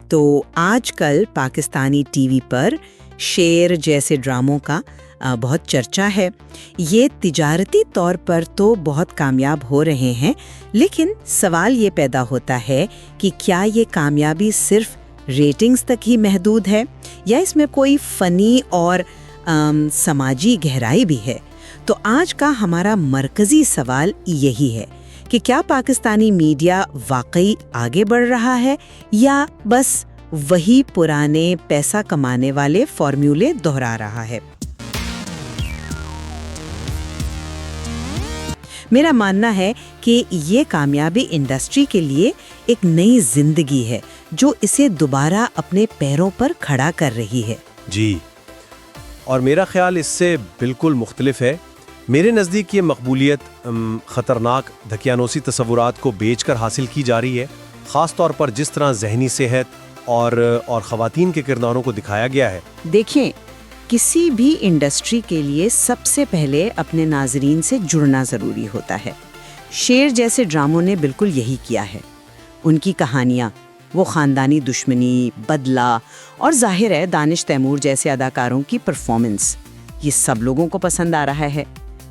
تو آج کل پاکستانی ٹی وی پر شیر جیسے ڈراموں کا بہت چرچا ہے. یہ تجارتی طور پر تو بہت کامیاب ہو رہے ہیں، لیکن سوال یہ پیدا ہوتا ہے کہ کیا یہ کامیابی صرف ریٹنگز تک ہی محدود ہے یا اس میں کوئی فنی اور سماجی گہرائی بھی ہے؟ تو آج کا ہمارا مرکزی سوال یہی ہے کہ کیا پاکستانی میڈیا واقعی آگے بڑھ رہا ہے یا بس وہی پرانے پیسہ کمانے والے فارمولے دہرا رہا ہے؟ میرا ماننا ہے کہ یہ کامیابی انڈسٹری کے لیے ایک نئی زندگی ہے جو اسے دوبارہ اپنے پیروں پر کھڑا کر رہی ہے. جی، اور میرا خیال اس سے بالکل مختلف ہے. میرے نزدیک یہ مقبولیت خطرناک دھکیانوسی تصورات کو بیچ کر حاصل کی جا رہی ہے، خاص طور پر جس طرح ذہنی صحت اور خواتین کے کرداروں کو دکھایا گیا ہے. دیکھیں، کسی بھی انڈسٹری کے لیے سب سے پہلے اپنے ناظرین سے جڑنا ضروری ہوتا ہے. شیر جیسے ڈراموں نے بالکل یہی کیا ہے. ان کی کہانیاں، وہ خاندانی دشمنی، بدلہ اور ظاہر ہے دانش تیمور جیسے اداکاروں کی پرفارمنس، یہ سب لوگوں کو پسند آ رہا ہے.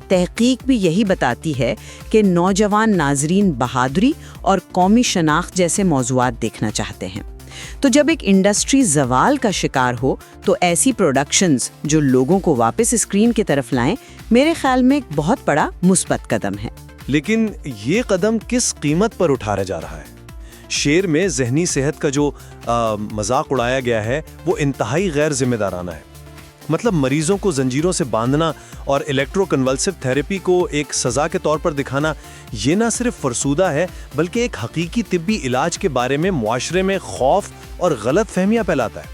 تحقیق بھی یہی بتاتی ہے کہ نوجوان ناظرین بہادری اور قومی شناخت جیسے موضوعات دیکھنا چاہتے ہیں. تو جب ایک انڈسٹری زوال کا شکار ہو تو ایسی پروڈکشنز جو لوگوں کو واپس اسکرین کی طرف لائیں، میرے خیال میں ایک بہت بڑا مثبت قدم ہے. لیکن یہ قدم کس قیمت پر اٹھایا جا رہا ہے؟ شیر میں ذہنی صحت کا جو مذاق اڑایا گیا ہے وہ انتہائی غیر ذمہ دارانہ ہے. مطلب مریضوں کو زنجیروں سے باندھنا اور الیکٹرو کنولسو تھراپی کو ایک سزا کے طور پر دکھانا، یہ نہ صرف فرسودہ ہے بلکہ ایک حقیقی طبی علاج کے بارے میں معاشرے میں خوف اور غلط فہمیاں پھیلاتا ہے.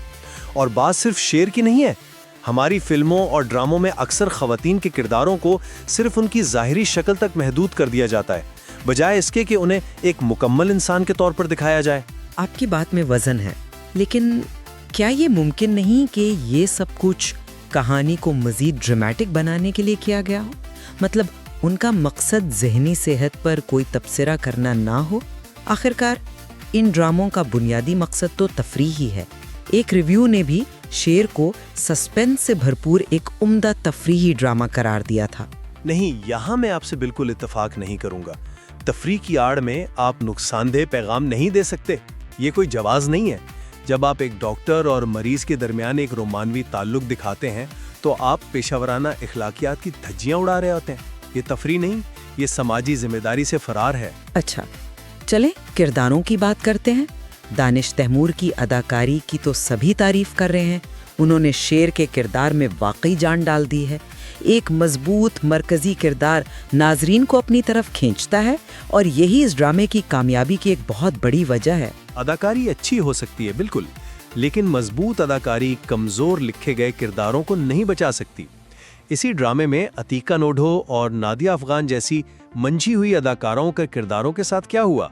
اور بات صرف شیر کی نہیں ہے. ہماری فلموں اور ڈراموں میں اکثر خواتین کے کرداروں کو صرف ان کی ظاہری شکل تک محدود کر دیا جاتا ہے، بجائے اس کے کہ انہیں ایک مکمل انسان کے طور پر دکھایا جائے. آپ کی بات میں وزن ہے، لیکن کیا یہ ممکن نہیں کہ یہ سب کچھ کہانی کو مزید ڈرامیٹک بنانے کے لیے کیا گیا ہو؟ مطلب ان کا مقصد ذہنی صحت پر کوئی تبصرہ کرنا نہ ہو. آخرکار ان ڈراموں کا بنیادی مقصد تو تفریح ہی ہے. ایک ریویو نے بھی شیر کو سسپینس سے بھرپور ایک عمدہ تفریحی ڈرامہ قرار دیا تھا. نہیں، یہاں میں آپ سے بالکل اتفاق نہیں کروں گا. تفریح کی آڑ میں آپ نقصان دہ پیغام نہیں دے سکتے، یہ کوئی جواز نہیں ہے. جب آپ ایک ڈاکٹر اور مریض کے درمیان ایک رومانوی تعلق دکھاتے ہیں تو آپ پیشہ ورانہ اخلاقیات کی دھجیاں اڑا رہے ہوتے ہیں. یہ تفریح نہیں، یہ سماجی ذمہ داری سے فرار ہے. اچھا، چلیں کرداروں کی بات کرتے ہیں. دانش تیمور کی اداکاری کی تو سبھی تعریف کر رہے ہیں. انہوں نے شیر کے کردار میں واقعی جان ڈال دی ہے. ایک مضبوط مرکزی کردار ناظرین کو اپنی طرف کھینچتا ہے اور یہی اس ڈرامے کی کامیابی کی ایک بہت بڑی وجہ ہے. اداکاری اچھی ہو سکتی ہے بالکل، لیکن مضبوط اداکاری کمزور لکھے گئے کرداروں کو نہیں بچا سکتی. اسی ڈرامے میں عتیقہ نوڈھو اور نادیہ افغان جیسی منجھی ہوئی اداکاروں کے کرداروں کے ساتھ کیا ہوا؟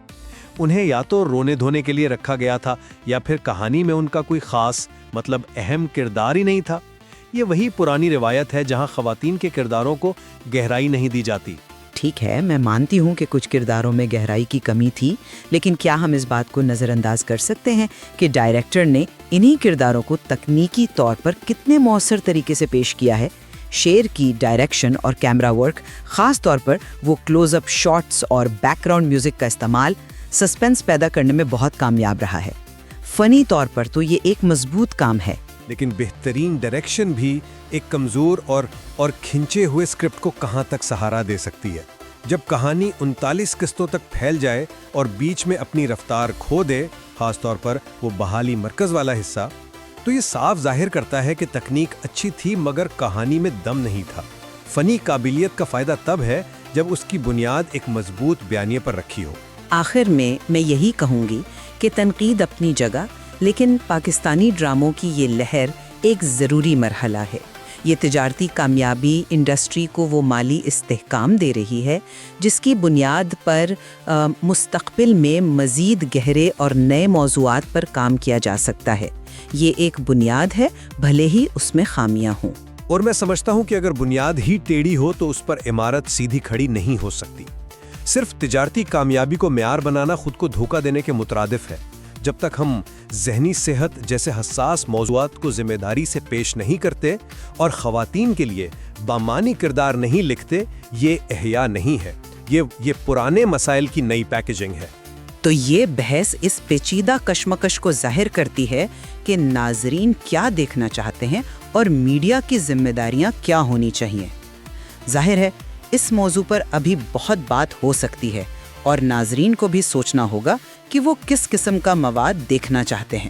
انہیں یا تو رونے دھونے کے لیے رکھا گیا تھا یا پھر کہانی میں ان کا کوئی خاص اہم کردار ہی نہیں تھا. یہ وہی پرانی روایت ہے جہاں خواتین کے کرداروں کو گہرائی نہیں دی جاتی. ٹھیک ہے، میں مانتی ہوں کہ کچھ کرداروں میں گہرائی کی کمی تھی، لیکن کیا ہم اس بات کو نظر انداز کر سکتے ہیں کہ ڈائریکٹر نے انہی کرداروں کو تکنیکی طور پر کتنے مؤثر طریقے سے پیش کیا ہے؟ شیر کی ڈائریکشن اور کیمرہ ورک، خاص طور پر وہ کلوز اپ شاٹس اور بیک گراؤنڈ میوزک کا استعمال، سسپینس پیدا کرنے میں بہت کامیاب رہا ہے. فنی طور پر تو یہ ایک مضبوط کام ہے، لیکن بہترین ڈائریکشن بھی ایک کمزور اور کھنچے ہوئے اسکرپٹ کو کہاں تک سہارا دے سکتی ہے؟ جب کہانی 39 قسطوں تک پھیل جائے اور بیچ میں اپنی رفتار کھو دے، خاص طور پر وہ بحالی مرکز والا حصہ، تو یہ صاف ظاہر کرتا ہے کہ تکنیک اچھی تھی مگر کہانی میں دم نہیں تھا. فنی قابلیت کا فائدہ تب ہے جب اس کی بنیاد ایک مضبوط بیانیے پر رکھی ہو. آخر میں یہی کہوں گی کہ تنقید اپنی جگہ، لیکن پاکستانی ڈراموں کی یہ لہر ایک ضروری مرحلہ ہے. یہ تجارتی کامیابی انڈسٹری کو وہ مالی استحکام دے رہی ہے جس کی بنیاد پر مستقبل میں مزید گہرے اور نئے موضوعات پر کام کیا جا سکتا ہے. یہ ایک بنیاد ہے، بھلے ہی اس میں خامیاں ہوں. اور میں سمجھتا ہوں کہ اگر بنیاد ہی ٹیڑھی ہو تو اس پر عمارت سیدھی کھڑی نہیں ہو سکتی. صرف تجارتی کامیابی کو معیار بنانا خود کو دھوکہ دینے کے مترادف ہے. جب تک ہم ذہنی صحت جیسے حساس موضوعات کو ذمہ داری سے پیش نہیں کرتے اور خواتین کے لیے بامعنی کردار نہیں لکھتے، یہ احیا نہیں ہے، یہ پرانے مسائل کی نئی پیکیجنگ ہے۔ تو یہ بحث اس پیچیدہ کشمکش کو ظاہر کرتی ہے کہ ناظرین کیا دیکھنا چاہتے ہیں اور میڈیا کی ذمہ داریاں کیا ہونی چاہیے۔ ظاہر ہے اس موضوع پر ابھی بہت بات ہو سکتی ہے اور ناظرین کو بھی سوچنا ہوگا کہ وہ کس قسم کا مواد دیکھنا چاہتے ہیں۔